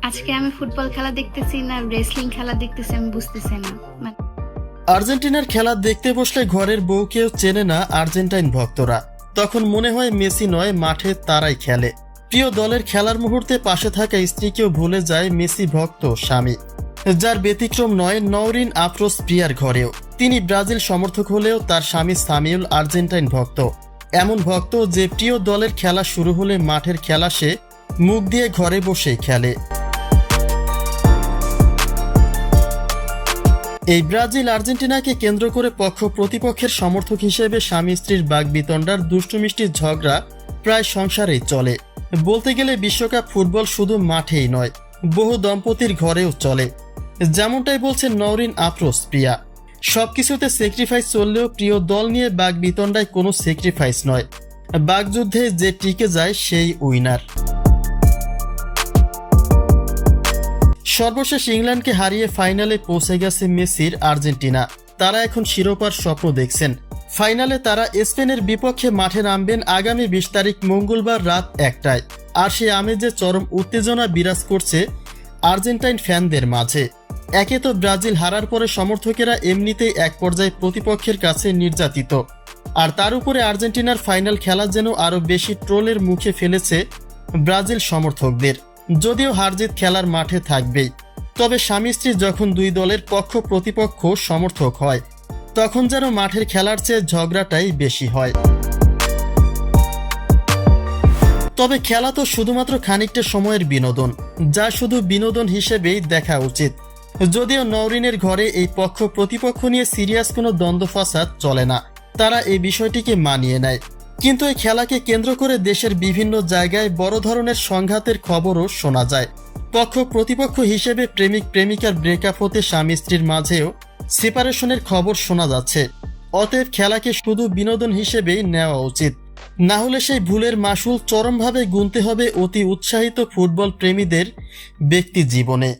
আজকে আমি ফুটবল খেলা দেখতেছি না রেসলিং খেলা দেখতেছি আমি বুঝতেছি না। আর্জেন্টিনার খেলা দেখতে বসলে ঘরের বউ কেউ চেনে না আর্জেন্টাইন ভক্তরা। তখন মনে হয় মেসি নয়, মাঠে তারাই খেলে। প্রিয় দলের খেলার মুহূর্তে পাশে থাকা স্ত্রীকেও ভুলে যায় মেসি ভক্ত স্বামী। যার ব্যতিক্রম নয় নওরিন আফরোস প্রিয়ার ঘরেও। তিনি ব্রাজিল সমর্থক হলেও তার স্বামী সামিউল আর্জেন্টাইন ভক্ত। এমন ভক্ত যে প্রিয় দলের খেলা শুরু হলে মাঠের খেলা সে মুখ দিয়ে ঘরে বসেই খেলে। এই ব্রাজিল আর্জেন্টিনাকে কেন্দ্র করে পক্ষ প্রতিপক্ষের সমর্থক হিসেবে স্বামী স্ত্রীর বাগবিতণ্ডার দুষ্টুমিষ্টির ঝগড়া প্রায় সংসারেই চলে। বলতে গেলে বিশ্বকাপ ফুটবল শুধু মাঠেই নয়, বহু দম্পতির ঘরেও চলে। যেমনটাই বলছেন নওরিন আফরোস প্রিয়া। সবকিছুতে স্যাক্রিফাইস চললেও প্রিয় দল নিয়ে বাগবিতণ্ডায় কোনো স্যাক্রিফাইস নয়। বাগযুদ্ধে যে টিকে যায় সেই উইনার। সর্বশেষ ইংল্যান্ডকে হারিয়ে ফাইনালে পৌঁছে গেছে মেসির আর্জেন্টিনা। তারা এখন শিরোপার স্বপ্ন দেখছেন। ফাইনালে তারা স্পেনের বিপক্ষে মাঠে নামবেন আগামী 20 তারিখ মঙ্গলবার রাত 1টায়। আর সেই আমেজে চরম উত্তেজনা বিরাজ করছে আর্জেন্টাইন ফ্যানদের মাঝে। একে তো ব্রাজিল হারার পরে সমর্থকেরা এমনিতেই এক পর্যায়ে প্রতিপক্ষের কাছে নির্যাতিত, আর তার উপরে আর্জেন্টিনার ফাইনাল খেলা যেন আরও বেশি ট্রোলের মুখে ফেলেছে ব্রাজিল সমর্থকদের। যদিও হারজিত খেলার মাঠে থাকবেই, তবে স্বামী স্ত্রী যখন দুই দলের পক্ষ প্রতিপক্ষ সমর্থক হয় তখন যেন মাঠের খেলার চেয়ে ঝগড়াটাই বেশি হয়। তবে খেলা তো শুধুমাত্র খানিকটা সময়ের বিনোদন, যা শুধু বিনোদন হিসেবেই দেখা উচিত। যদিও নওরিনের ঘরে এই পক্ষ প্রতিপক্ষ নিয়ে সিরিয়াস কোনো দ্বন্দ্ব ফাসাদ চলে না, তারা এই বিষয়টিকে মানিয়ে নেয়। কিন্তু এই খেলাকে কেন্দ্র করে দেশের বিভিন্ন জায়গায় বড় ধরনের সংঘাতের খবরও শোনা যায়। পক্ষ প্রতিপক্ষ হিসেবে প্রেমিক প্রেমিকার ব্রেকআপ হতে স্বামী স্ত্রীর মাঝেও সেপারেশনের খবর শোনা যাচ্ছে। অতএব খেলাকে শুধু বিনোদন হিসেবেই নেওয়া উচিত, না হলে সেই ভুলের মাসুল চরমভাবে গুনতে হবে অতি উৎসাহিত ফুটবল প্রেমীদের ব্যক্তি জীবনে।